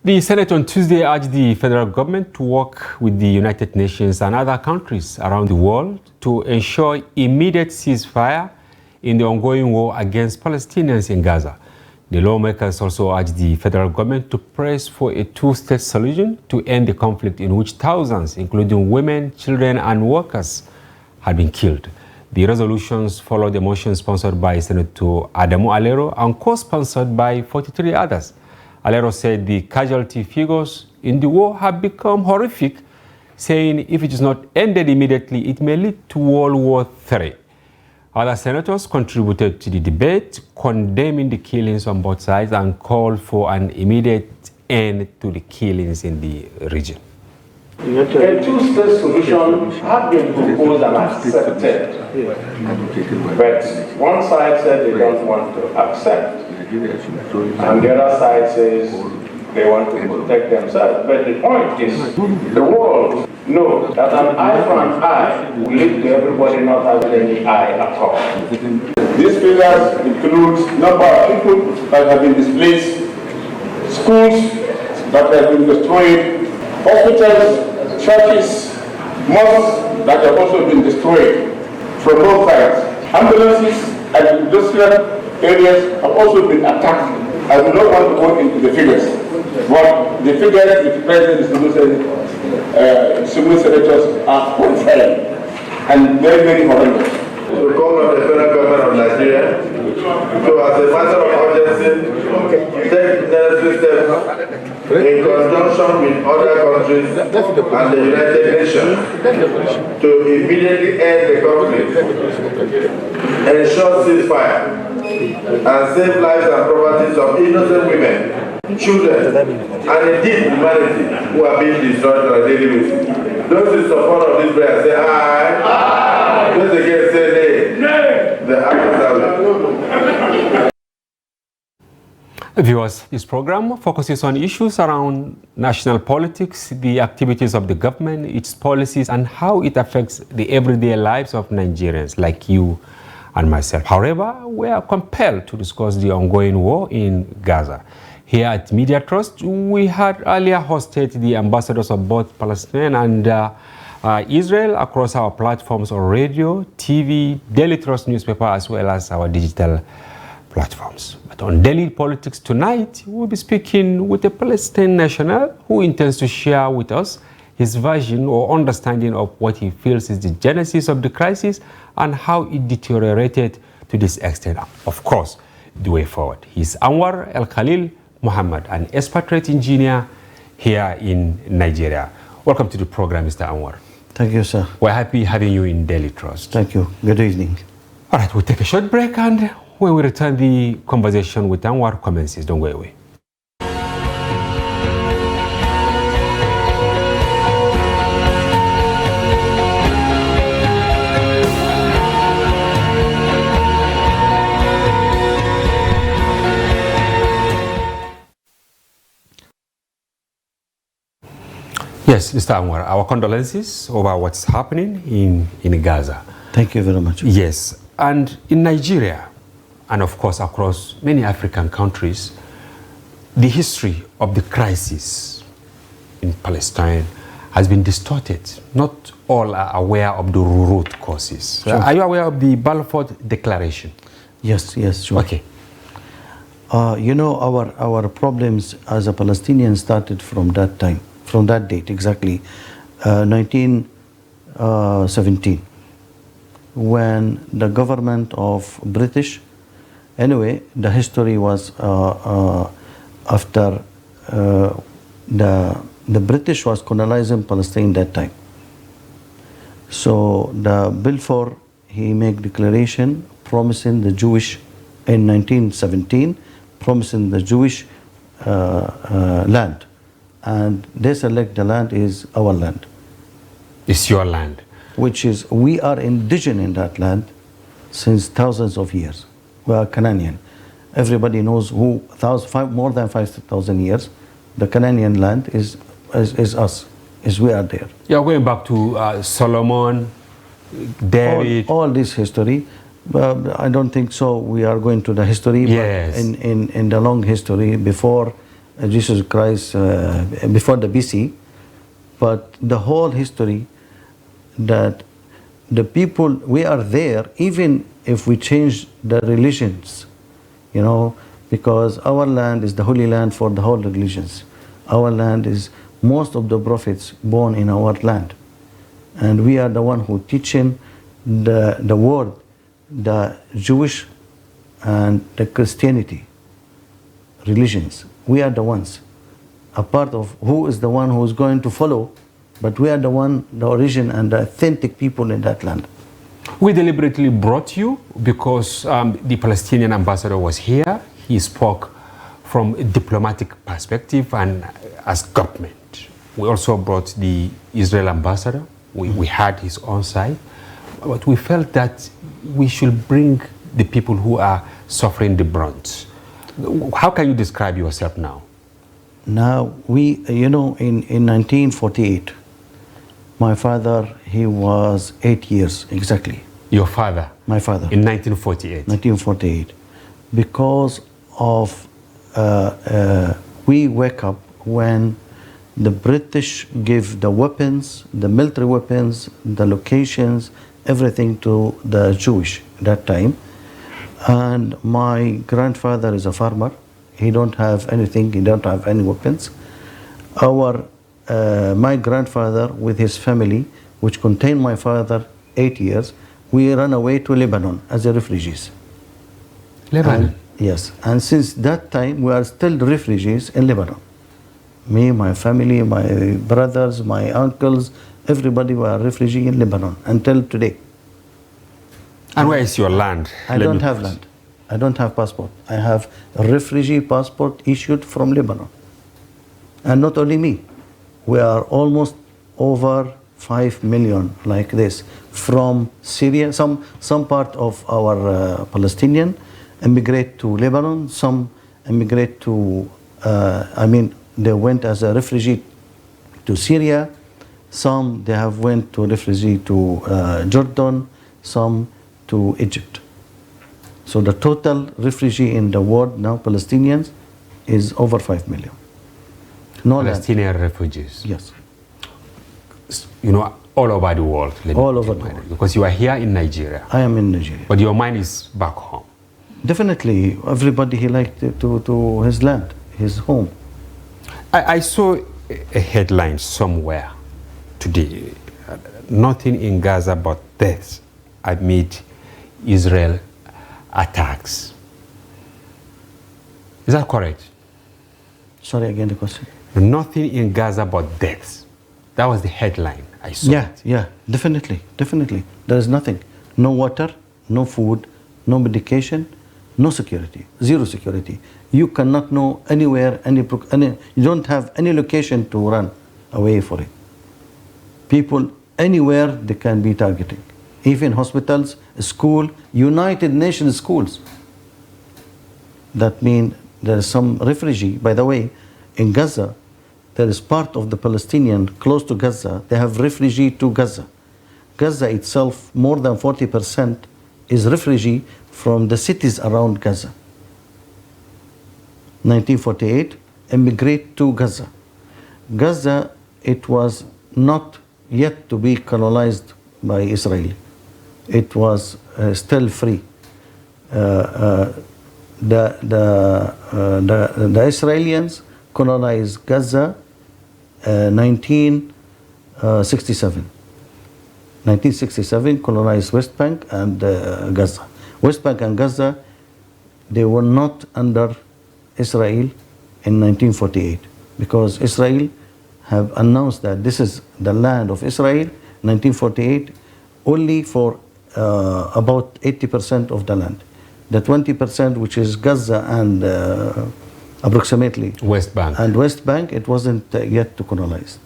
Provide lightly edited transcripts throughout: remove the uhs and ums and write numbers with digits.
The Senate on Tuesday urged the federal government to work with the United Nations and other countries around the world to ensure immediate ceasefire in the ongoing war against Palestinians in Gaza. The lawmakers also urged the federal government to press for a two-state solution to end the conflict in which thousands, including women, children, and workers, had been killed. The resolutions followed a motion sponsored by Senator Adamu Alero and co-sponsored by 43 others. Alero said the casualty figures in the war have become horrific, saying if it is not ended immediately, it may lead to World War III. Other senators contributed to the debate, condemning the killings on both sides and called for an immediate end to the killings in the region. A two-state solution had been proposed and accepted, but one side said they don't want to accept, and the other side says they want to protect themselves. But the point is, the world knows that an eye for an eye will lead to everybody not having any eye at all. These figures include number of people that have been displaced, schools that have been destroyed, hospitals, churches, mosques that have also been destroyed from both sides. Ambulances and industrial areas have also been attacked. I do not want to go into the figures, but the figures the President civil senators are horrifying and very, very horrendous. To call on the federal government of Nigeria to, as a matter of urgency, take necessary steps in conjunction with other countries and the United Nations to immediately end the conflict, ensure ceasefire, and save lives and properties of innocent women, children, and indeed humanity who are being destroyed on a daily basis. Those in support of this prayer say aye. Aye. Those against say nay. Nay. The ayes have it. Viewers, this program focuses on issues around national politics, the activities of the government, its policies, and how it affects the everyday lives of Nigerians like you and myself. However, we are compelled to discuss the ongoing war in Gaza. Here at Media Trust, we had earlier hosted the ambassadors of both Palestine and Israel across our platforms on radio, TV, Daily Trust newspaper, as well as our digital platforms. But on Daily Politics tonight, we'll be speaking with a Palestinian national who intends to share with us his version or understanding of what he feels is the genesis of the crisis and how it deteriorated to this extent. Of course, the way forward. He's Anwar El-Khalil Muhammad, an expatriate engineer here in Nigeria. Welcome to the program, Mr. Anwar. Thank you, sir. We're happy having you in Daily Trust. Thank you. Good evening. All right, we'll take a short break, and when we return, the conversation with Anwar commences. Don't go away. Yes, Mr. Anwar, our condolences over what's happening in Gaza. Thank you very much. Yes, and in Nigeria, and of course across many African countries, the history of the crisis in Palestine has been distorted. Not all are aware of the root causes. Sure. Are you aware of the Balfour Declaration? Yes, sure. Okay. You know, our problems as a Palestinian started from that time, from that date exactly, 1917, when the government of British, anyway, the history was after the British was colonizing Palestine that time. So the Balfour, he made declaration promising the Jewish, in 1917, promising the Jewish land. And they select the land is our land. It's your land. Which is, we are indigenous in that land since thousands of years. We are Canadian. Everybody knows who, more than 5,000 years, the Canadian land is us, is we are there. You're going back to Solomon, David. All this history. I don't think so. We are going to the history, yes. But in the long history before Jesus Christ before the BC, but the whole history that the people, we are there, even if we change the religions, you know, because our land is the holy land for the whole religions. Our land is most of the prophets born in our land. And we are the one who teaching the world, the Jewish and the Christianity religions. We are the ones, a part of who is the one who is going to follow, but we are the one, the origin and the authentic people in that land. We deliberately brought you because the Palestinian ambassador was here. He spoke from a diplomatic perspective and as government. We also brought the Israel ambassador. We had his own side, but we felt that we should bring the people who are suffering the brunt. How can you describe yourself now? Now, in 1948, my father, he was 8 years exactly. Your father? My father. In 1948? 1948. Because of, we wake up when the British give the weapons, the military weapons, the locations, everything to the Jewish that time. And my grandfather is a farmer. He don't have anything, he don't have any weapons. My grandfather with his family, which contained my father 8 years, we ran away to Lebanon as a refugees. Lebanon? And, yes, and since that time we are still refugees in Lebanon. Me, my family, my brothers, my uncles, everybody were refugee in Lebanon until today. And where is your land? I don't have land. I don't have passport. I have a refugee passport issued from Lebanon. And not only me. We are almost over 5 million like this from Syria. Some part of our Palestinian immigrate to Lebanon. Some immigrate to, they went as a refugee to Syria. Some they have went to refugee to Jordan. Some to Egypt. So the total refugee in the world now, Palestinians, is over 5 million. No Palestinian land. Refugees? Yes. You know, all over the world. All over the world. Because you are here in Nigeria. I am in Nigeria. But your mind is back home. Definitely, everybody he liked to his land, his home. I saw a headline somewhere today. Nothing in Gaza but deaths amid Israel attacks. Is that correct? Sorry, again the question. Nothing in Gaza but deaths. That was the headline I saw. Yeah, definitely. There is nothing. No water, no food, no medication, no security, zero security. You cannot know anywhere, you don't have any location to run away for it. People anywhere they can be targeting. Even hospitals, school, United Nations schools. That means there is some refugee. By the way, in Gaza, there is part of the Palestinian close to Gaza, they have refugee to Gaza. Gaza itself, more than 40% is refugee from the cities around Gaza. 1948, immigrate to Gaza. Gaza, it was not yet to be colonized by Israel. It was still free. The Israelis colonized Gaza 1967. 1967 colonized West Bank and Gaza. West Bank and Gaza, they were not under Israel in 1948 because Israel have announced that this is the land of Israel. 1948 only for about 80% of the land. The 20% which is Gaza and approximately West Bank. And West Bank, it wasn't yet to colonize.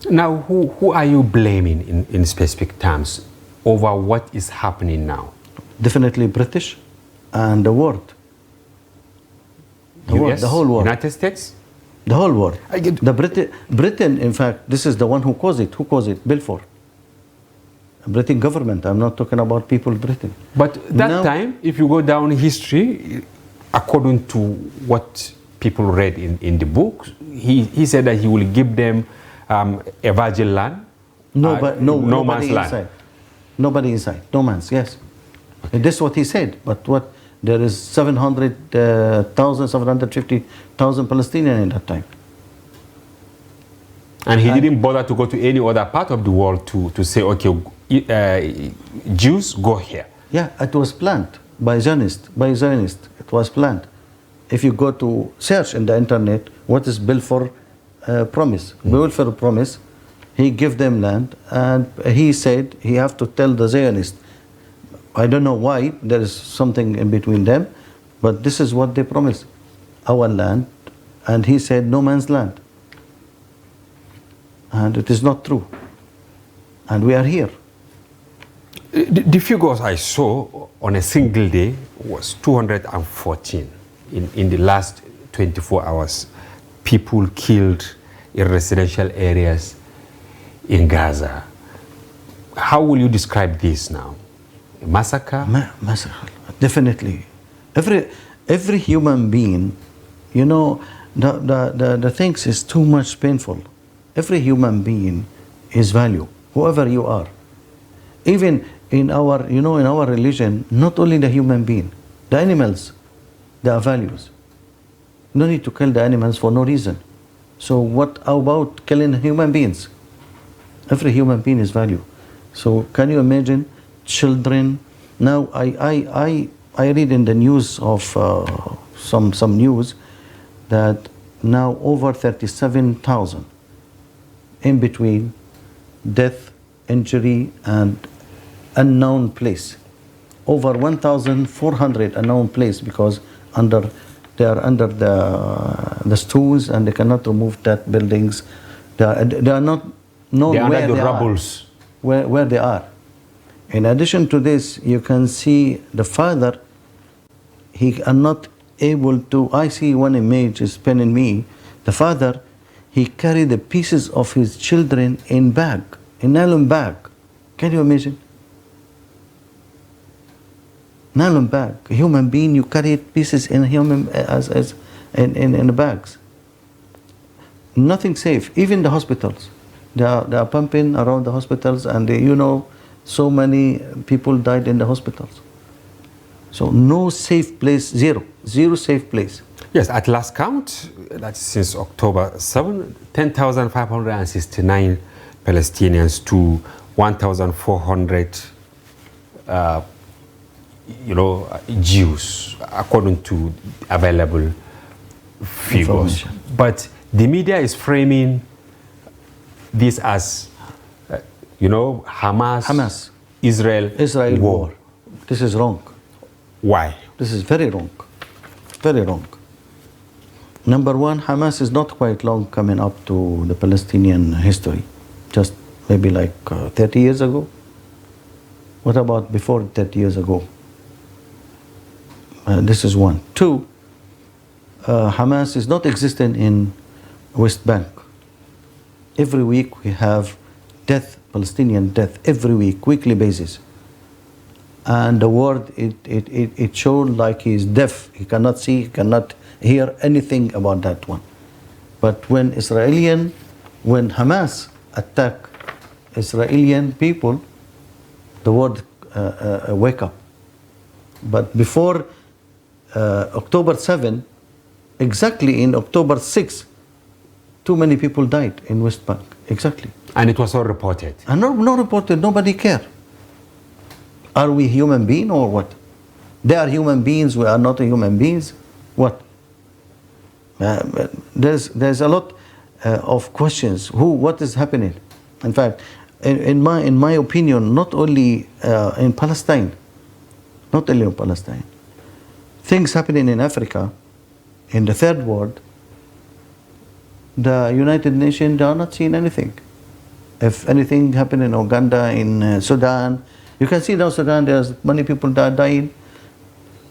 Now, who are you blaming in specific terms over what is happening now? Definitely British and the world. US, the whole world. United States? The whole world. Britain, in fact, this is the one who caused it. Who caused it? Balfour. British government. I'm not talking about people Britain. But that time, if you go down history, according to what people read in the book, he said that he will give them a virgin land. No man's inside. land. Nobody inside. No man's, yes. Okay. This is what he said. But what? There is 750,000 Palestinians in that time. And he didn't bother to go to any other part of the world to say, okay, Jews, go here. Yeah, it was planned by Zionists. It was planned. If you go to search in the internet, what is Balfour promise? Balfour promise, he gave them land, and he said he have to tell the Zionists. I don't know why, there is something in between them, but this is what they promised, our land, and he said no man's land. And it is not true. And we are here. The figures I saw on a single day was 214 in the last 24 hours. People killed in residential areas in Gaza. How will you describe this now? A massacre? Massacre, definitely. Every human being, you know, the things is too much painful. Every human being is value, whoever you are. Even in our, in our religion, not only the human being, the animals, they are values. No need to kill the animals for no reason. So what about killing human beings? Every human being is value. So can you imagine children? Now I read in the news of some news that now over 37,000 in between death, injury, and unknown place. Over 1,400 unknown place because they are under the stones and they cannot remove that buildings. They are not known where they are. Where they are. In addition to this, you can see the father, he are not able to, I see one image is pinning me, the father, he carried the pieces of his children in nylon bag. Can you imagine? Nylon bag. A human being, you carry pieces in human in the bags. Nothing safe. Even the hospitals, they are pumping around the hospitals, and so many people died in the hospitals. So no safe place, zero safe place. Yes, at last count, that's since October 7, 10,569 Palestinians to 1,400, Jews, according to available figures. But the media is framing this as, Hamas, Israel war. This is wrong. Why? This is very wrong. Very wrong. Number one, Hamas is not quite long coming up to the Palestinian history. Just maybe like 30 years ago. What about before 30 years ago? This is one. Two, Hamas is not existing in West Bank. Every week we have death, Palestinian death, every week, weekly basis. And the word, it showed like he is deaf. He cannot see, he cannot hear anything about that one. But when Hamas attack Israeli people, the word wake up. But before October 7, exactly in October 6, too many people died in West Bank. Exactly. And it was all reported? And not reported, nobody cared. Are we human beings or what? They are human beings, we are not human beings. What? There's a lot of questions. What is happening? In fact, in my opinion, not only in Palestine, things happening in Africa, in the third world, the United Nations, they are not seeing anything. If anything happened in Uganda, in Sudan, you can see now Sudan, there's many people that are dying.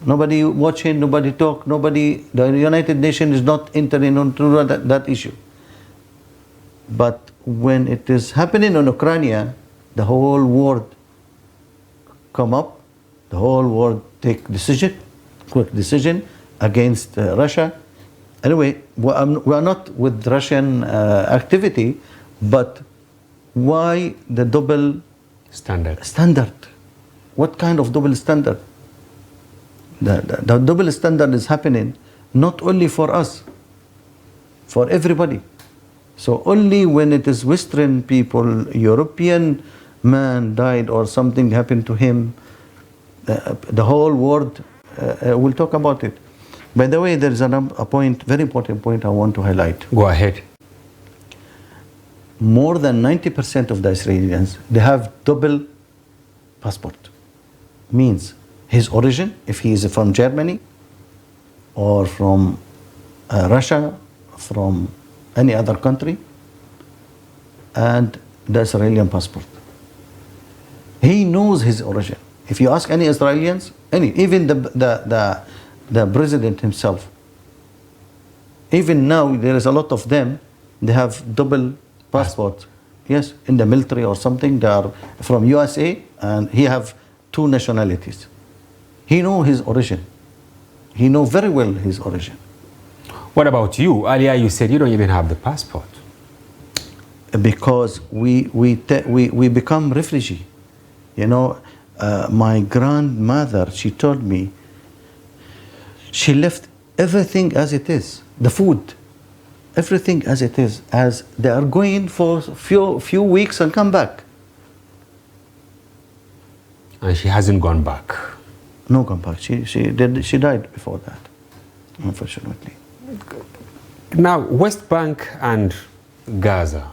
Nobody watching, nobody talk, the United Nations is not entering into that issue. But when it is happening in Ukraine, the whole world come up, the whole world take quick decision against Russia, Anyway, we are not with Russian activity, but why the double standard? What kind of double standard? The double standard is happening not only for us, for everybody. So only when it is Western people, European man died or something happened to him, the whole world will talk about it. By the way, there is a point, very important point I want to highlight. Go ahead. More than 90% of the Israelis, they have double passport. Means his origin, if he is from Germany or from Russia, from any other country, and the Israeli passport. He knows his origin. If you ask any Israelis, even the president himself, even now there is a lot of them, they have double passport. Yes, in the military or something, they are from USA and he have 2 nationalities. He knows his origin. He knows very well his origin. What about you? Earlier you said you don't even have the passport. Because we become refugee. You know, my grandmother, she told me, she left everything as it is, the food, everything as it is, as they are going for few weeks and come back. And she hasn't gone back. No, gone back. She died before that, unfortunately. Now, West Bank and Gaza,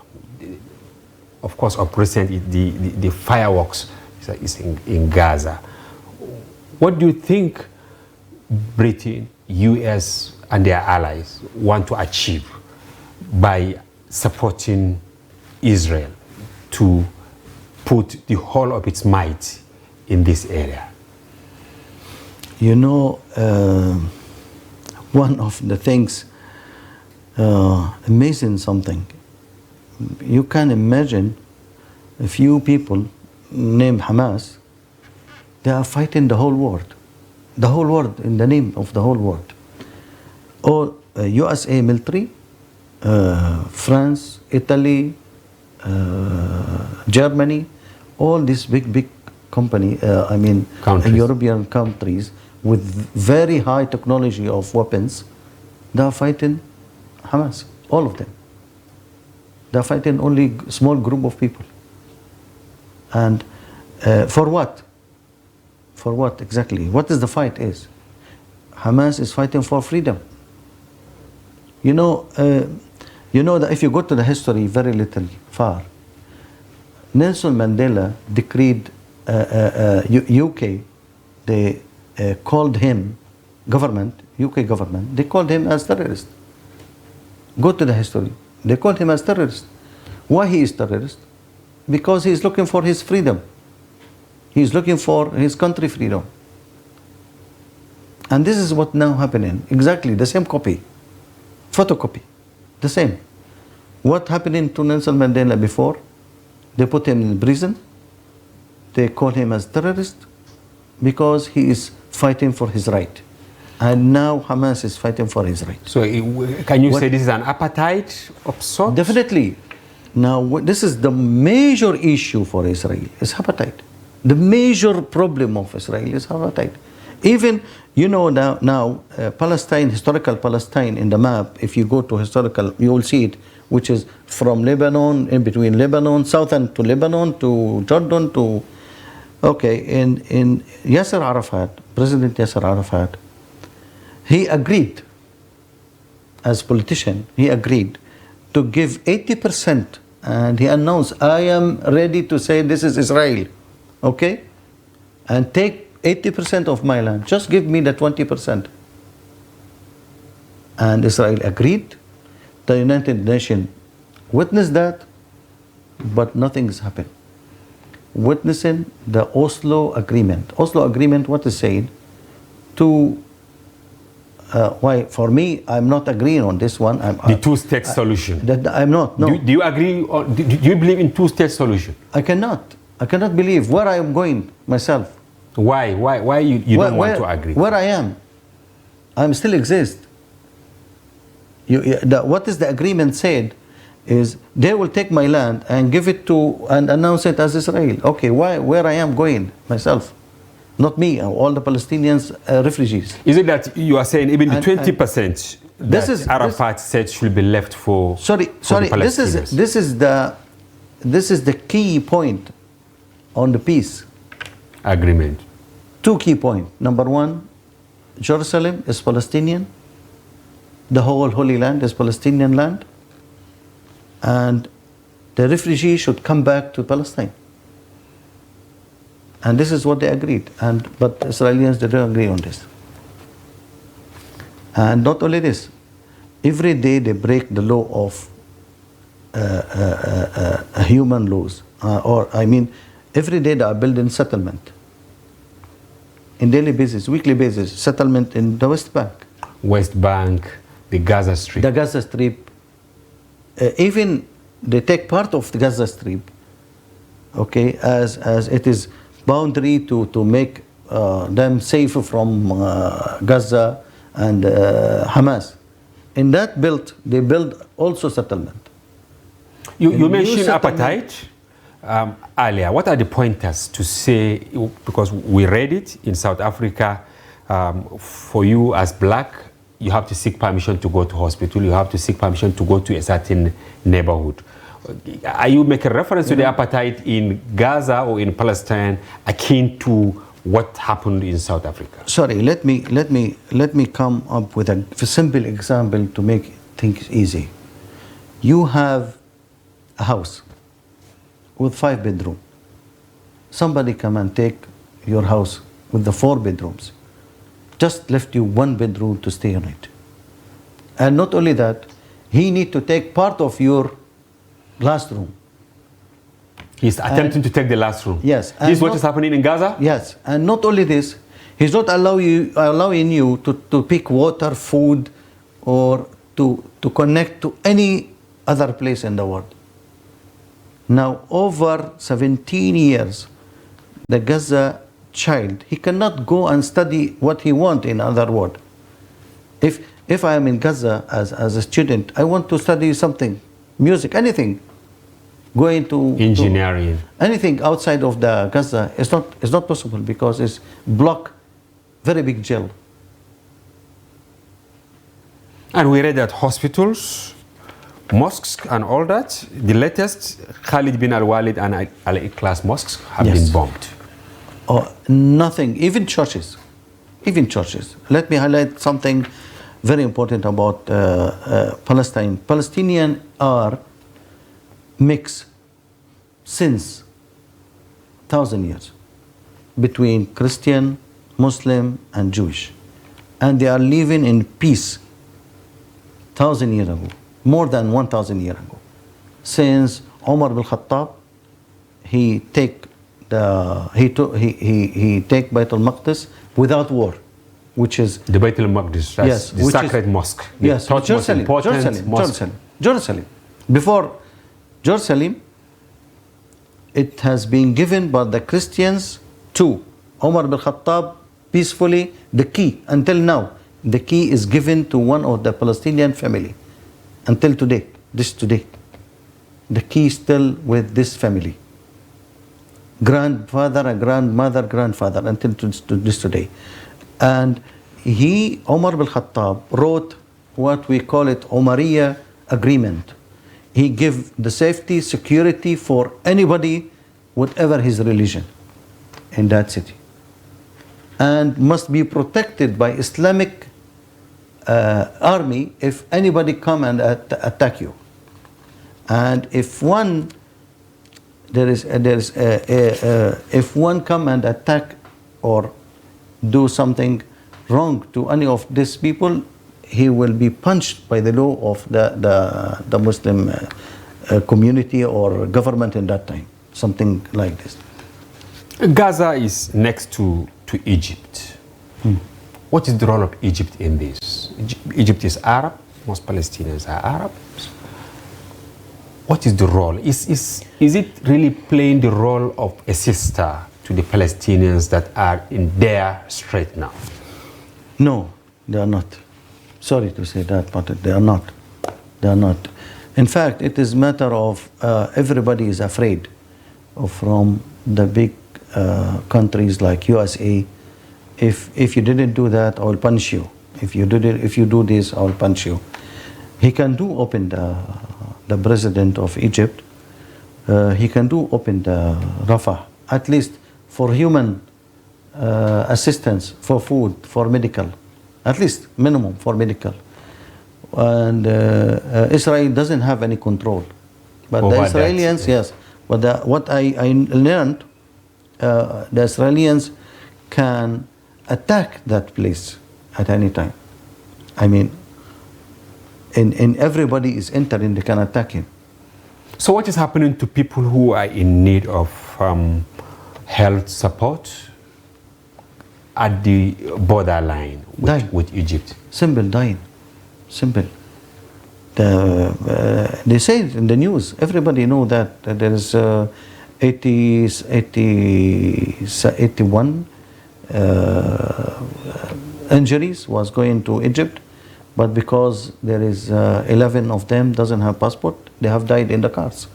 of course, of recent, the fireworks is in Gaza. What do you think Britain, US, and their allies want to achieve by supporting Israel to put the whole of its might in this area? You know, one of the things, amazing something, you can imagine a few people named HAMAS, they are fighting the whole world in the name of the whole world. All USA military, France, Italy, Germany, all these big company, countries. European countries with very high technology of weapons, they are fighting Hamas, all of them. They are fighting only a small group of people. And for what? For what exactly? What is the fight is? Hamas is fighting for freedom. You know that if you go to the history very little far, Nelson Mandela decreed UK, they called him, UK government, they called him as terrorist. Go to the history. They called him as terrorist. Why he is terrorist? Because he is looking for his freedom. He is looking for his country freedom. And this is what now happening. Exactly the same copy, photocopy, the same. What happened to Nelson Mandela before? They put him in prison. They call him as terrorist because he is fighting for his right. And now Hamas is fighting for his right. So can you say this is an appetite of sorts? Definitely. Now this is the major issue for Israel, is appetite. The major problem of Israel is appetite. Even, now Palestine, historical Palestine in the map, if you go to historical, you will see it, which is from Lebanon, in between Lebanon, southern to Lebanon, to Jordan, to, in Yasser Arafat, President Yasser Arafat, he agreed, as politician, he agreed to give 80%, and he announced, I am ready to say this is Israel, and take 80% of my land, just give me the 20%. And Israel agreed. The United Nations witnessed that, but nothing has happened. Witnessing the Oslo Agreement. Oslo Agreement, what is said? Why, for me, I'm not agreeing on this one. The two-state solution. I'm not, no. Do you agree, or do you believe in two-state solution? I cannot believe where I am going myself. Why you don't want to agree? Where I am still exist. What is the agreement said is they will take my land and give it to and announce it as Israel. Okay, where I am going myself, not me, all the Palestinians refugees. Is it that you are saying even the 20% that Arafat said should be left for sorry, the Palestinians? This is the key point on the peace agreement. Two key points. Number one, Jerusalem is Palestinian. The whole Holy Land is Palestinian land. And the refugees should come back to Palestine. And this is what they agreed. But Israelis didn't agree on this. And not only this, every day they break the law of human laws. Every day they are building settlement. In daily basis, weekly basis, settlement in the West Bank. West Bank, the Gaza Strip. The Gaza Strip. Even they take part of the Gaza Strip, okay, as it is boundary to make them safe from Gaza and Hamas. In that they build also settlement. You mentioned apartheid earlier. What are the pointers to say, because we read it in South Africa, for you as black, you have to seek permission to go to hospital, you have to seek permission to go to a certain neighborhood. Are you making reference to the apartheid in Gaza or in Palestine akin to what happened in South Africa? Sorry, let me come up with a simple example to make things easy. You have a house with 5 bedrooms. Somebody come and take your house with the 4 bedrooms. Just left you 1 bedroom to stay on it. And not only that, he need to take part of your last room. He's attempting to take the last room. Yes. This is what is happening in Gaza? Yes. And not only this, he's not allowing you to pick water, food, or to connect to any other place in the world. Now, over 17 years, the Gaza child, he cannot go and study what he wants, in other words. If I am in Gaza as a student, I want to study something, music, anything, going to engineering, anything outside of the Gaza is not possible, because it's block, very big jail. And we read that hospitals, mosques and all that, the latest Khalid bin al-Walid and Al-Ikhlas mosques have been bombed. Nothing, even churches. Let me highlight something very important about Palestine. Palestinians are mixed since 1,000 years between Christian, Muslim and Jewish. And they are living in peace 1,000 years ago, more than 1,000 years ago. Since Umar bin Khattab, he take Bayt al-Maqdis without war, which is the Bayt al-Maqdis, that's the sacred mosque. Yes, Jerusalem. Before Jerusalem, it has been given by the Christians to Umar bin Khattab peacefully. The key, until now, the key is given to one of the Palestinian family. Until today, the key is still with this family. Grandfather and grandmother, grandfather, until to this today. And Umar bin Khattab, wrote what we call it Umariya agreement. He gave the safety, security for anybody, whatever his religion, in that city. And must be protected by Islamic army if anybody come and attack you. And if one if one come and attack or do something wrong to any of these people, he will be punished by the law of the Muslim community or government in that time, something like this. Gaza is next to Egypt. What is the role of Egypt in this? Egypt is Arab, most Palestinians are Arabs. What is the role? Is it really playing the role of a sister to the Palestinians that are in their strait now? No, they are not. Sorry to say that, but they are not. They are not. In fact, it is matter of everybody is afraid from the big countries like USA. If you didn't do that, I will punish you. If you do this, I will punish you. He can do open the president of Egypt. He can do open the Rafah, at least for human assistance, for food, for medical, at least minimum for medical. And Israel doesn't have any control. But the Israelis, yes. But what I learned, the Israelis can attack that place at any time. I mean, and everybody is entering, they can attack him. So what is happening to people who are in need of health support at the borderline with Egypt? Simple, dying. Simple. They say it in the news. Everybody know that there is 81 injuries was going to Egypt, but because there is 11 of them doesn't have passport, they have died in the cars.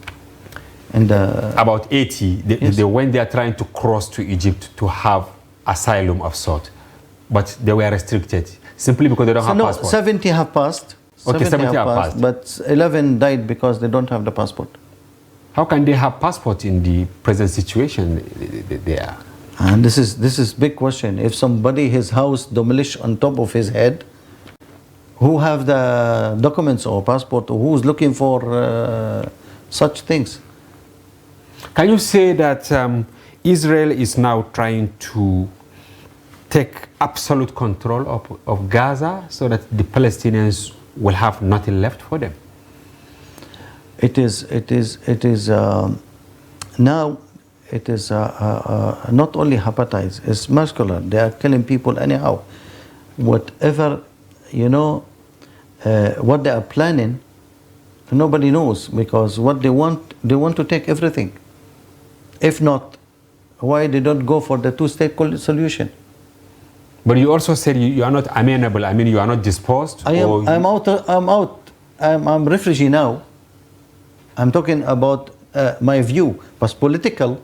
And about 80, they when they are trying to cross to Egypt to have asylum of sort, but they were restricted simply because they don't have passport. 70 have passed. Okay, 70 have passed. But 11 died because they don't have the passport. How can they have passport in the present situation they are? And this is big question. If somebody his house demolished on top of his head, who have the documents or passport, or who's looking for such things? Can you say that Israel is now trying to take absolute control of Gaza so that the Palestinians will have nothing left for them? It is now. It is not only hepatitis, it's muscular. They are killing people anyhow. Whatever, what they are planning, nobody knows, because what they want to take everything. If not, why they don't go for the two-state solution? But you also said you are not amenable. I mean, you are not disposed. I'm out. I'm refugee now. I'm talking about my view, but political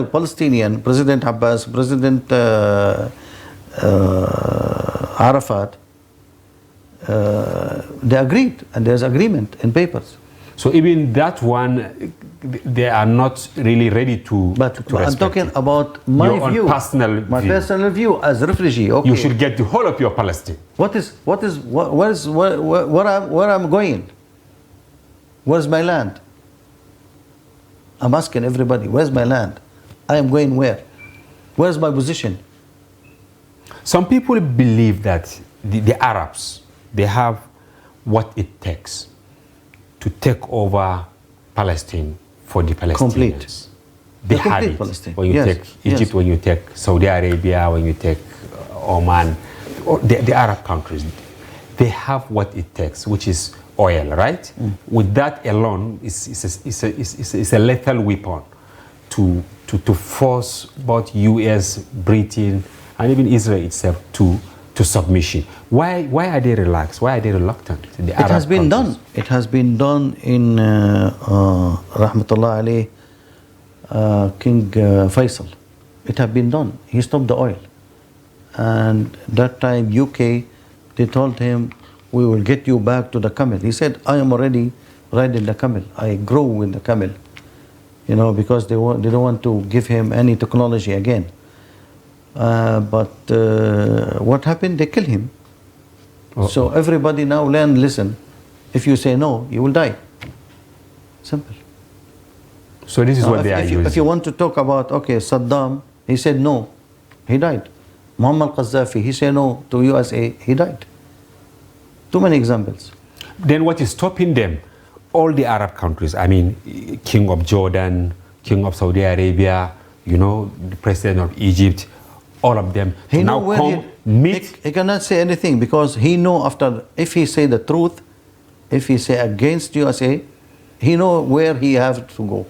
Palestinian, President Abbas, President Arafat, they agreed, and there's agreement in papers. So even that one, they are not really ready to. But to I'm talking about my view, my personal view as a refugee. Okay. You should get the whole of your Palestine. Where I'm going? Where's my land? I'm asking everybody, where's my land? I am going where? Where's my position? Some people believe that the Arabs, they have what it takes to take over Palestine for the Palestinians. Complete. They have it. Palestine. When you take Egypt, when you take Saudi Arabia, when you take Oman, the Arab countries, they have what it takes, which is oil, right? With that alone, it's a lethal weapon to force both US, Britain, and even Israel itself to submission. Why are they relaxed? Why are they reluctant? It has been done. It has been done in Rahmatullah alayh, King Faisal. It has been done. He stopped the oil. And that time UK, they told him, we will get you back to the camel. He said, I am already riding the camel. I grow with the camel. Because they don't want to give him any technology again. But what happened? They kill him. So everybody now listen. If you say no, you will die. Simple. So this is what they are using. If you want to talk about, Saddam, he said no, he died. Muammar Gaddafi, he said no to USA, he died. Too many examples. Then what is stopping them? All the Arab countries, I mean, King of Jordan, King of Saudi Arabia, the President of Egypt, all of them he now come meet. He cannot say anything because he know if he say the truth, if he say against USA, he know where he have to go.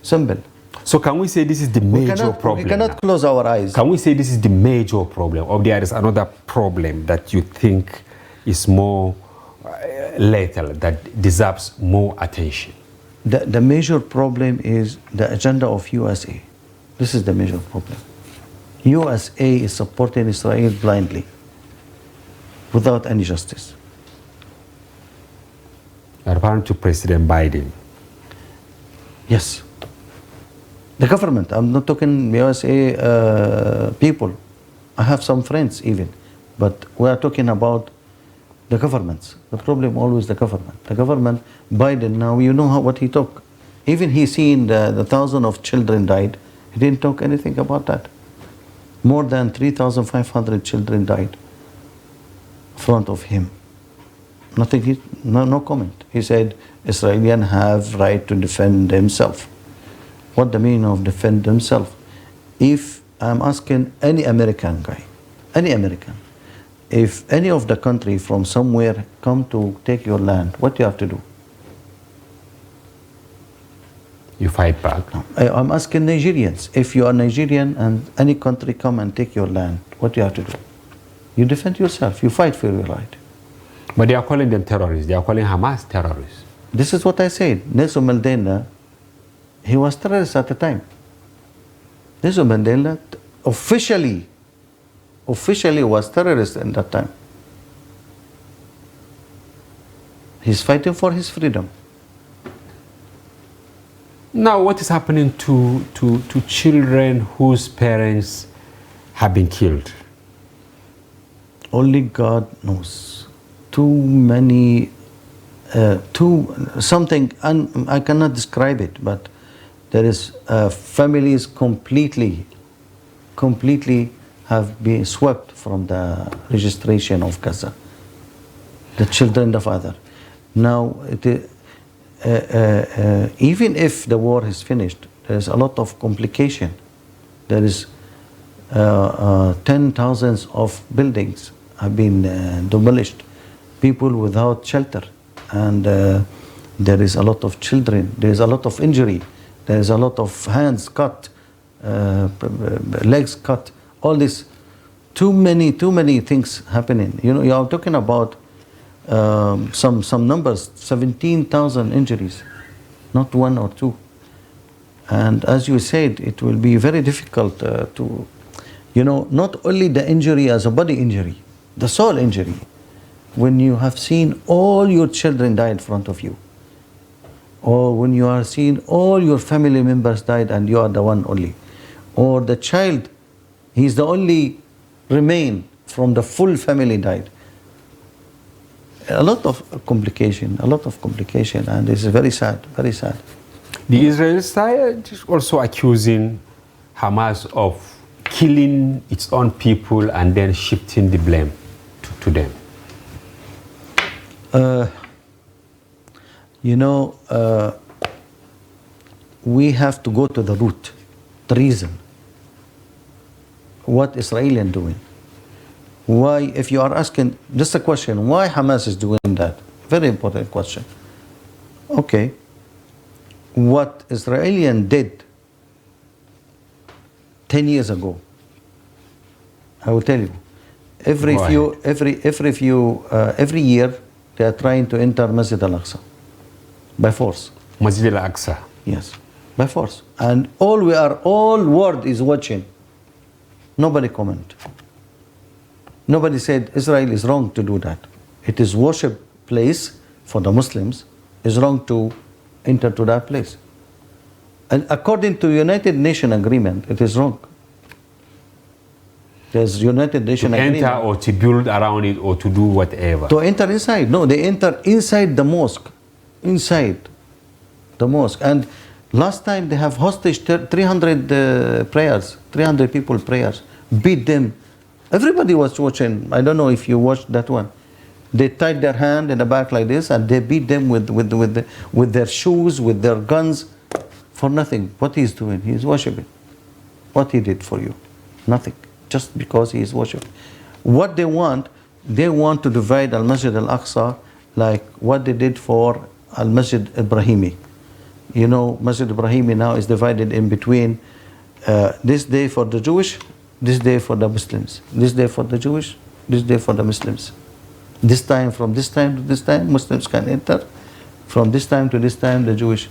Simple. So can we say this is the major problem? We cannot close our eyes. Can we say this is the major problem, or there is another problem that you think is more lethal, that deserves more attention? The major problem is the agenda of USA. This is the major problem. USA is supporting Israel blindly, without any justice. Referring to President Biden. Yes. The government, I'm not talking USA people. I have some friends even, but we are talking about the governments. The problem always the government. The government, Biden now, you know what he talk. Even he seen the thousands of children died, he didn't talk anything about that. More than 3,500 children died in front of him. Nothing, no comment. He said, Israelis have right to defend themselves. What the meaning of defend themselves? If I'm asking any American guy, any American, if any of the country from somewhere come to take your land, what do you have to do? You fight back. No. I'm asking Nigerians, if you are Nigerian and any country come and take your land, what do you have to do? You defend yourself, you fight for your right. But they are calling them terrorists. They are calling Hamas terrorists. This is what I said. Nelson Mandela, he was terrorist at the time. Nelson Mandela officially was terrorist at that time. He's fighting for his freedom. Now, what is happening to children whose parents have been killed? Only God knows. Too many, something, I cannot describe it, but there is families completely have been swept from the registration of Gaza. The children, the father. Now, even if the war is finished, there is a lot of complication. There is 10,000s of buildings have been demolished. People without shelter, and there is a lot of children, there is a lot of injury, there is a lot of hands cut, legs cut, all this, too many things happening. You know, you are talking about some numbers, 17,000 injuries, not one or two. And as you said, it will be very difficult to, you know, not only the injury as a body injury, the soul injury. When you have seen all your children die in front of you, or when you are seeing all your family members died and you are the one only, or the child, he's the only remain from the full family died. A lot of complication, and this is very sad, very sad. The Israeli side is also accusing Hamas of killing its own people and then shifting the blame to them. You know, we have to go to the root, the reason. What Israel doing? Why, if you are asking just a question, why Hamas is doing that? Very important question. Okay, what Israel did 10 years ago, I will tell you. Every year, they are trying to enter Masjid al-Aqsa by force. Masjid al-Aqsa. Yes, by force. And all world is watching. Nobody comment. Nobody said Israel is wrong to do that. It is worship place for the Muslims. It's wrong to enter to that place. And according to United Nations agreement, it is wrong. There's United Nations agreement. To enter or to build around it or to do whatever. To enter inside. No, they enter inside the mosque. Inside the mosque. And last time they have hostage 300 prayers, 300 people prayers, beat them. Everybody was watching. I don't know if you watched that one. They tied their hand in the back like this and they beat them with their shoes, with their guns, for nothing. What he's doing? He's worshiping. What he did for you? Nothing. Just because he is worshiping. What they want to divide Al-Masjid Al-Aqsa like what they did for Al-Masjid Ibrahimi. You know, Masjid Ibrahimi now is divided in between this day for the Jewish, this day for the Muslims. This day for the Jewish, this day for the Muslims. This time, from this time to this time, Muslims can enter. From this time to this time, the Jewish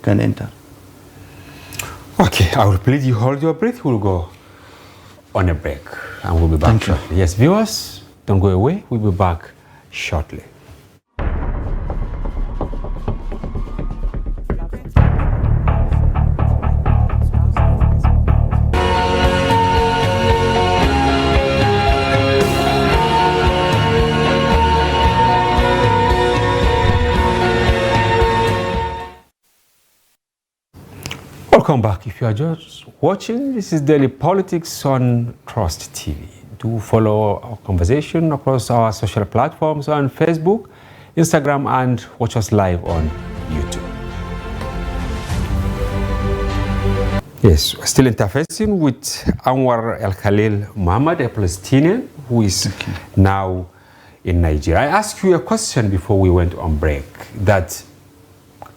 can enter. Okay, I will please you hold your breath. We'll go on a break and we'll be back Thank you. shortly. Yes, viewers, don't go away. We'll be back shortly. Welcome back. If you are just watching, this is Daily Politics on Trust TV. Do follow our conversation across our social platforms on Facebook, Instagram, and watch us live on YouTube. Yes, we're still interfacing with Anwar El-Khalil Muhammad, a Palestinian who is now in Nigeria. I asked you a question before we went on break, that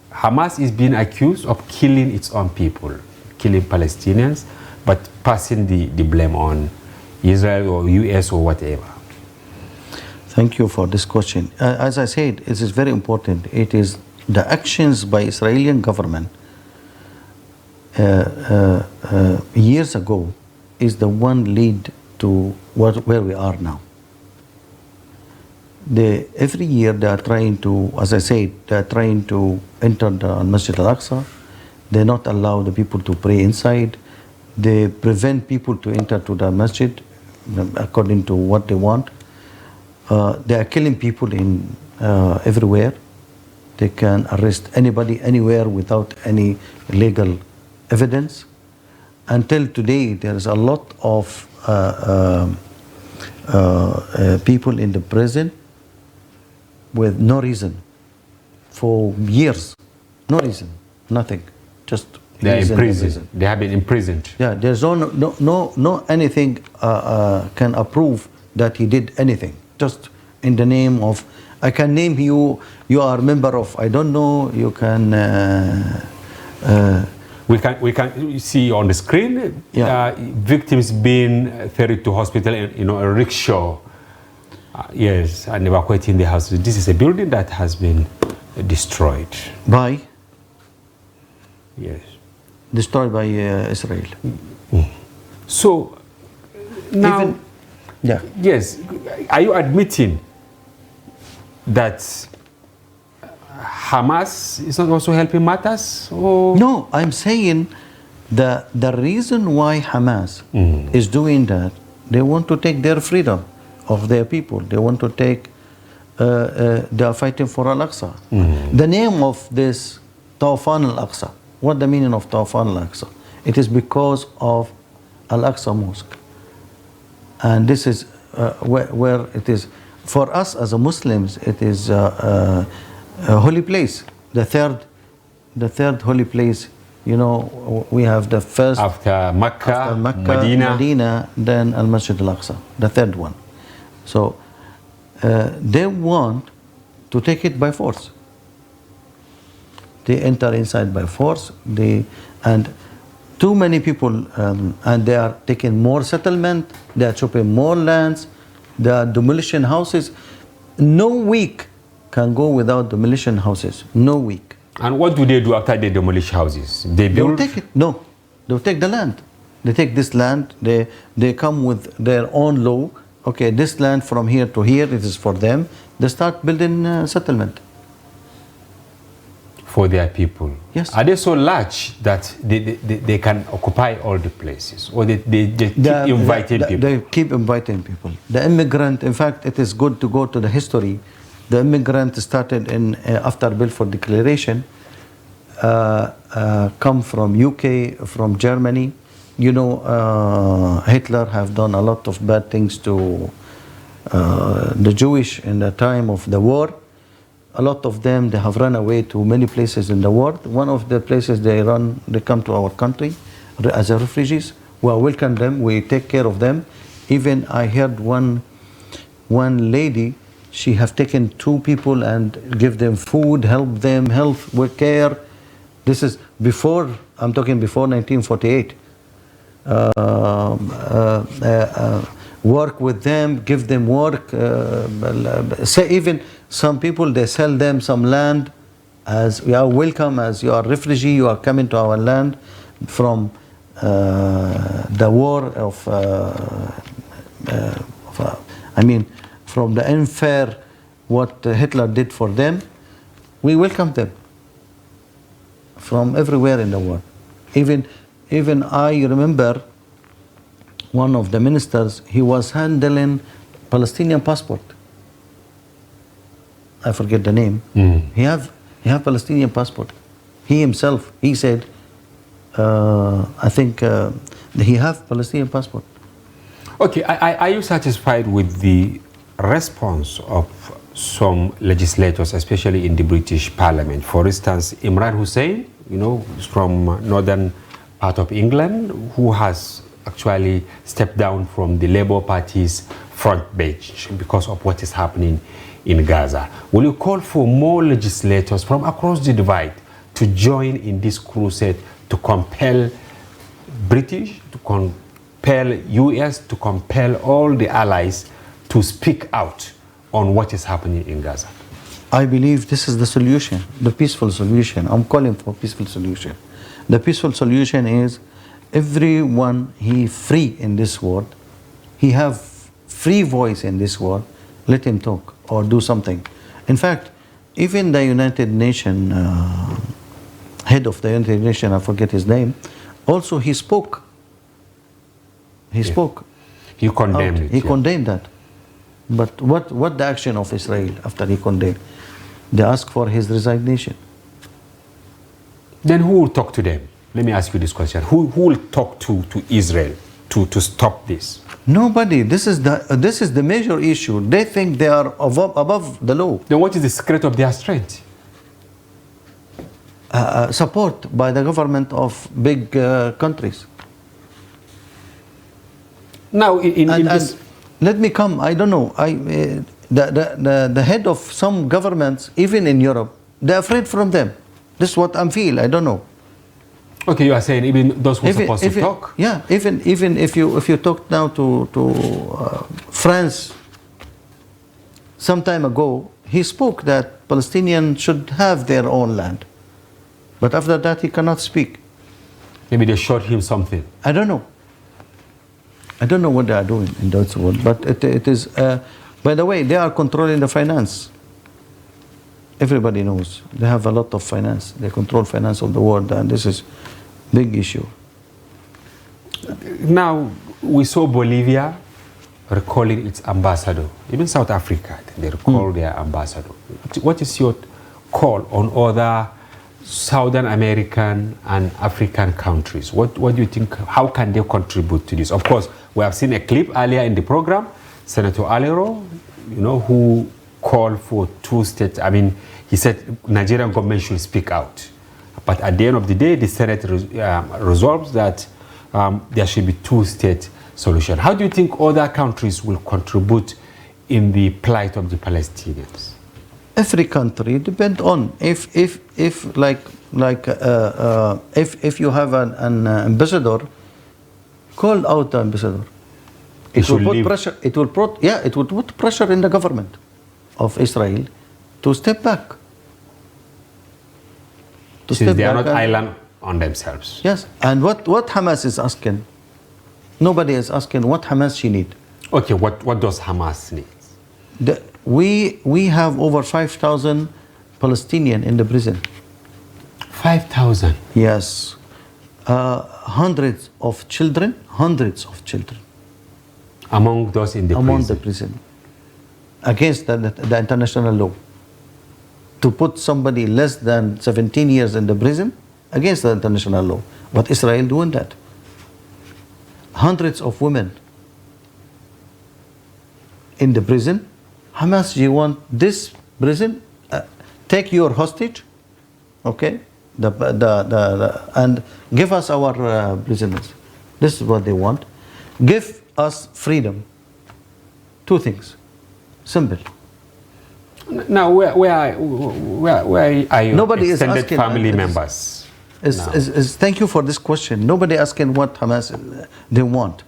Hamas is being accused of killing its own people, killing Palestinians, but passing the blame on Israel or US or whatever. Thank you for this question. As I said, it is very important. It is the actions by Israeli government years ago is the one lead to where we are now. Every year they are trying to, as I said, they are trying to enter the Masjid al-Aqsa. They not allow the people to pray inside. They prevent people to enter to the masjid according to what they want. They are killing people in everywhere. They can arrest anybody anywhere without any legal evidence. Until today, there is a lot of people in the prison with no reason, for years, no reason, nothing, just they are imprisoned. They have been imprisoned. Yeah, there's no anything can approve that he did anything. Just in the name of, I can name you. You are a member of, I don't know. You can. We can see on the screen victims being ferried to hospital in a rickshaw. Yes, and evacuating the house. This is a building that has been destroyed. By? Yes. Destroyed by Israel. So, now, yes, are you admitting that Hamas is not also helping matters? Or? No, I'm saying the reason why Hamas is doing that, they want to take their freedom of their people. They want to take, they are fighting for Al-Aqsa. The name of this Tawfan Al-Aqsa, what the meaning of Tawfan Al-Aqsa? It is because of Al-Aqsa Mosque. And this is where it is, for us as a Muslims, it is a holy place, the third holy place. You know, we have the first after Mecca, Medina, then Al-Masjid Al-Aqsa, the third one. So they want to take it by force. They enter inside by force. And too many people, and they are taking more settlement. They are chopping more lands. They are demolishing houses. No week can go without demolition houses. No week. And what do they do after they demolish houses? They build? They'll take it. No, they'll take the land. They take this land. They come with their own law. Okay, this land from here to here, it is for them. They start building settlement. For their people? Yes. Are they so large that they can occupy all the places? Or they keep inviting people? They keep inviting people. The immigrant, in fact, it is good to go to the history. The immigrant started after Balfour Declaration, come from UK, from Germany. You know, Hitler have done a lot of bad things to the Jewish in the time of the war. A lot of them, they have run away to many places in the world. One of the places they come to our country as refugees. We welcome them, we take care of them. Even I heard one lady, she have taken 2 people and give them food, help them, health care. This is before, I'm talking before 1948. work with them, give them work. Say even some people, they sell them some land as you are welcome, as you are refugee, you are coming to our land from the war of from the unfair what Hitler did for them. We welcome them from everywhere in the world. Even I remember one of the ministers, he was handling Palestinian passport. I forget the name. He have Palestinian passport. He himself, he said, I think he have Palestinian passport. Okay, are you satisfied with the response of some legislators, especially in the British Parliament? For instance, Imran Hussein, from northern part of England, who has actually stepped down from the Labour Party's front bench because of what is happening in Gaza. Will you call for more legislators from across the divide to join in this crusade to compel British, to compel US, to compel all the allies to speak out on what is happening in Gaza? I believe this is the solution, the peaceful solution. I'm calling for peaceful solution. The peaceful solution is everyone he free in this world, he have free voice in this world, let him talk or do something. In fact, even the United Nations, head of the United Nations, I forget his name, also he spoke. He spoke. He condemned it. He condemned that. But what the action of Israel after he condemned? They asked for his resignation. Then who will talk to them? Let me ask you this question. Who will talk to Israel to stop this? Nobody. This is the major issue. They think they are above the law. Then what is the secret of their strength? Support by the government of big countries. Now, and let me come. I don't know. The head of some governments, even in Europe, they're afraid from them. This is what I feel. I don't know. Okay, you are saying even those who are supposed to talk? Yeah, even if you talk now to France, some time ago, he spoke that Palestinians should have their own land. But after that, he cannot speak. Maybe they showed him something. I don't know. I don't know what they are doing in that world. But it is, by the way, they are controlling the finance. Everybody knows. They have a lot of finance. They control finance of the world, and this is big issue. Now, we saw Bolivia recalling its ambassador. Even South Africa, they recall their ambassador. What is your call on other Southern American and African countries? What do you think, how can they contribute to this? Of course, we have seen a clip earlier in the program, Senator Alero, who called for two states. I mean, he said Nigerian government should speak out. But at the end of the day, the Senate resolves that there should be two-state solution. How do you think other countries will contribute in the plight of the Palestinians? Every country depend on if you have an ambassador, call out the ambassador. It will put pressure. It will put pressure in the government of Israel to step back. Since they are not island on themselves. Yes, and what Hamas is asking, nobody is asking what Hamas she need. Okay, what does Hamas need? We have over 5,000 Palestinians in the prison. 5,000? Yes. Hundreds of children. Among those in the prison? Among the prison. Against the international law. To put somebody less than 17 years in the prison, against the international law. But Israel doing that. Hundreds of women in the prison. Hamas, you want this prison? Take your hostage, okay? And give us our prisoners. This is what they want. Give us freedom. Two things. Simple. Now, where are your Nobody extended is asking, family members? Thank you for this question. Nobody asking what Hamas they want.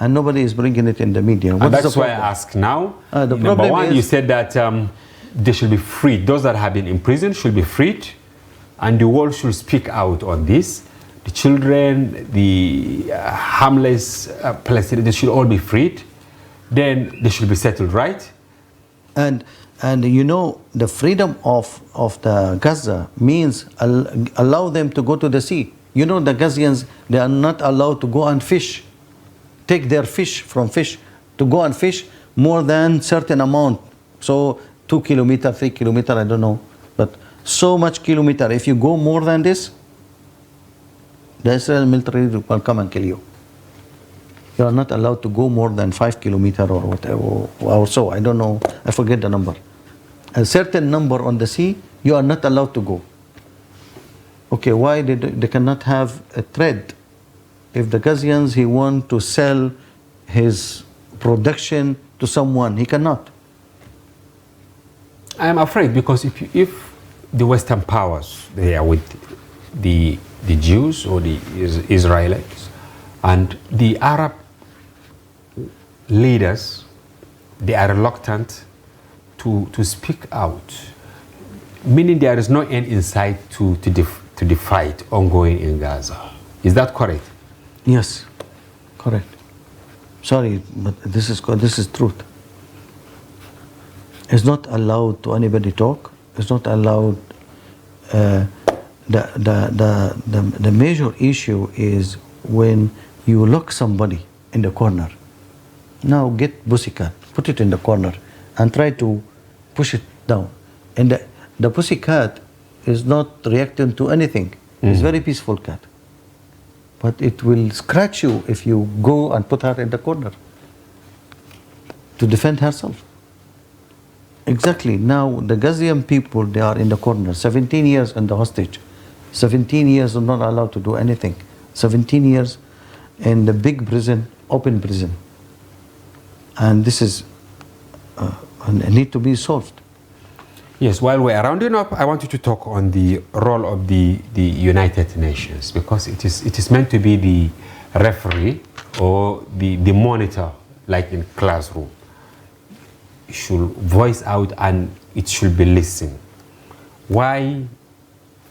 and nobody is bringing it in the media. And that's why I ask now. Number one, you said that they should be freed. Those that have been imprisoned should be freed, and the world should speak out on this. The children, the harmless Palestinians, they should all be freed. Then they should be settled, right? And you know, the freedom of the Gaza means allow them to go to the sea. You know, the Gazians, they are not allowed to go and fish. Take their fish from fish to go and fish more than certain amount. So 2 kilometers, 3 kilometers, I don't know. But so much kilometer. If you go more than this, the Israeli military will come and kill you. You are not allowed to go more than 5 kilometers or whatever, or so. I don't know. I forget the number. A certain number on the sea, you are not allowed to go. Okay, why they cannot have a trade? If the Gazians, he want to sell his production to someone, he cannot. I am afraid because if the Western powers, they are with the Jews or the Israelis, and the Arab leaders, they are reluctant to speak out, meaning there is no end in sight to the fight ongoing in Gaza. Is that correct? Yes, correct. Sorry, but this is truth. It's not allowed to anybody talk. It's not allowed. The major issue is when you lock somebody in the corner. Now get pussycat, put it in the corner, and try to push it down. And the pussycat is not reacting to anything. It's a very peaceful cat. But it will scratch you if you go and put her in the corner to defend herself. Exactly. Now the Gazian people, they are in the corner. 17 years in the hostage. 17 years are not allowed to do anything. 17 years in the big prison, open prison. And this is need to be solved. Yes, while we're rounding up, I want you to talk on the role of the United Nations, because it is meant to be the referee or the monitor, like in classroom. It should voice out and it should be listened. Why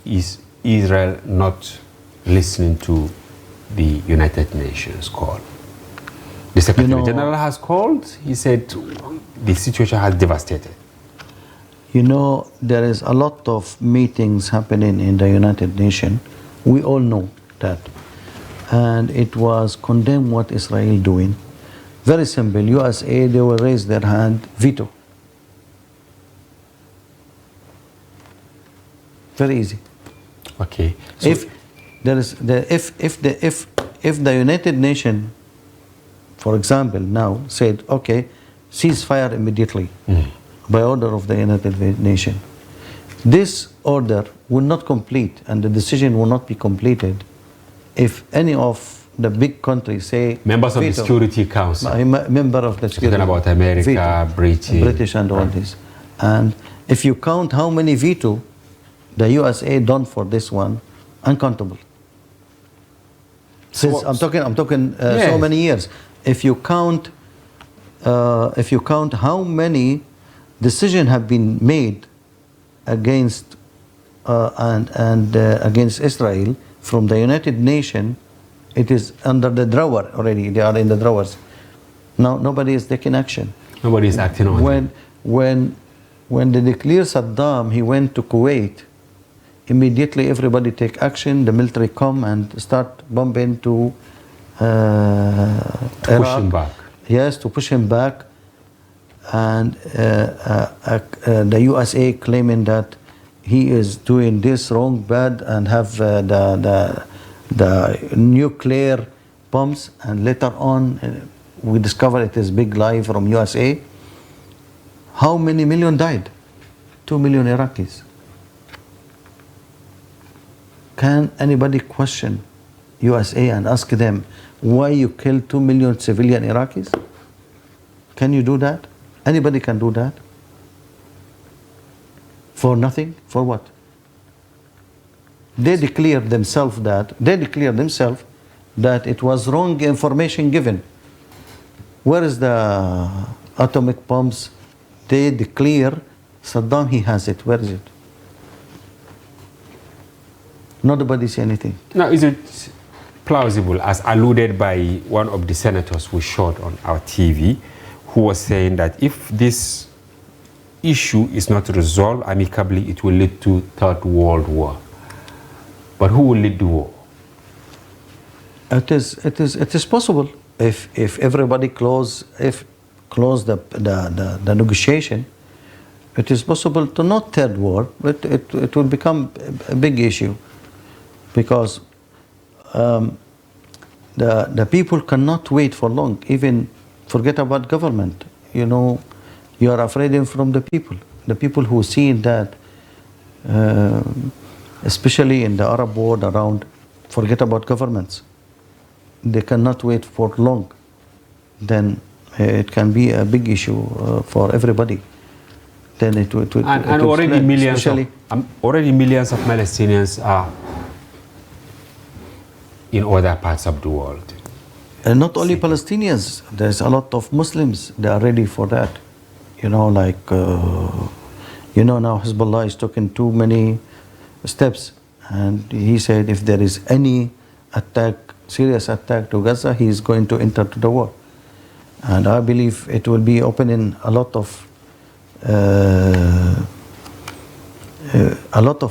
is Israel not listening to the United Nations call? The Secretary General has called. He said the situation has devastated. You know, there is a lot of meetings happening in the United Nations. We all know that. And it was condemned what Israel doing. Very simple. USA, they will raise their hand, veto. Very easy. Okay. So If the United Nations, for example, now said, okay, ceasefire immediately by order of the United Nations, this order will not complete and the decision will not be completed if any of the big countries say members of the veto. Security Council. Member of the Security Talking about America, veto. British and all this. And if you count how many veto the USA done for this one, uncountable. Since I'm talking yes. so many years. If you count how many decisions have been made against against Israel from the United Nations, it is under the drawer already. They are in the drawers. Now nobody is taking action. Nobody is acting on it. When they declared Saddam, he went to Kuwait. Immediately, everybody take action. The military come and start bombing to push him back. Yes, to push him back. And the USA claiming that he is doing this wrong, bad, and have the nuclear bombs. And later on, we discover it is big lie from USA. How many million died? 2 million Iraqis. Can anybody question USA and ask them why you killed 2 million civilian Iraqis? Can you do that? Anybody can do that? For nothing? For what? They declared themselves that it was wrong information given. Where is the atomic bombs? They declare Saddam, he has it. Where is it? Nobody say anything. Now, is it plausible, as alluded by one of the senators we showed on our TV, who was saying that if this issue is not resolved amicably, it will lead to Third World War? But who will lead the war? It is possible if everybody close the negotiation. It is possible to not third war, but it will become a big issue, because the people cannot wait for long. Even forget about government. You know, you are afraid from the people who see that, especially in the Arab world around. Forget about governments. They cannot wait for long. Then it can be a big issue for everybody. Then it will. And already millions of Palestinians are in other parts of the world. And not only Palestinians, there's a lot of Muslims, they are ready for that. You know, like, you know, now Hezbollah is taking too many steps. And he said if there is any attack, serious attack to Gaza, he is going to enter to the war. And I believe it will be opening a lot of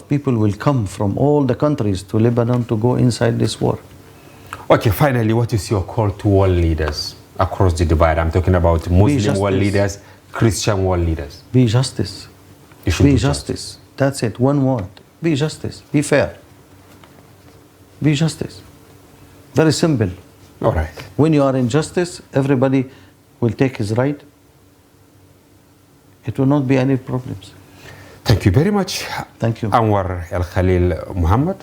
people will come from all the countries to Lebanon to go inside this war. Okay, finally, what is your call to world leaders across the divide? I'm talking about Muslim world leaders, Christian world leaders. Be justice. Be justice. That's it, one word. Be justice. Be fair. Be justice. Very simple. All right. When you are in justice, everybody will take his right. It will not be any problems. Thank you very much. Thank you. Anwar El Khalil Muhammad.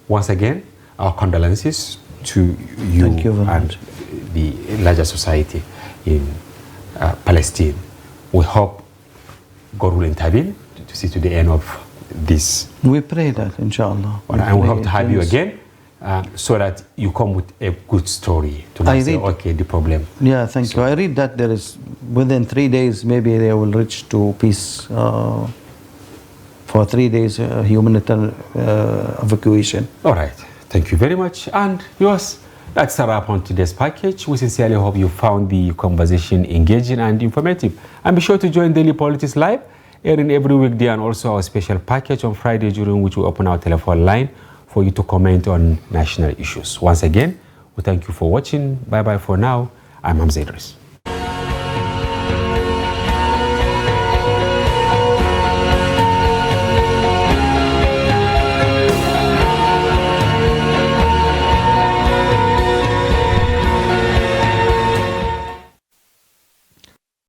Once again, our condolences to you and the larger society in Palestine. We hope God will intervene to see to the end of this. We pray that, inshallah. And we hope to have you again so that you come with a good story to say, okay, the problem. Yeah, thank you. I read that there is, within 3 days, maybe they will reach to peace for 3 days humanitarian evacuation. All right. Thank you very much. And yours, that's a wrap on today's package. We sincerely hope you found the conversation engaging and informative. And be sure to join Daily Politics Live, airing every weekday, and also our special package on Friday, during which we open our telephone line for you to comment on national issues. Once again, we thank you for watching. Bye-bye for now. I'm Hamza Idris.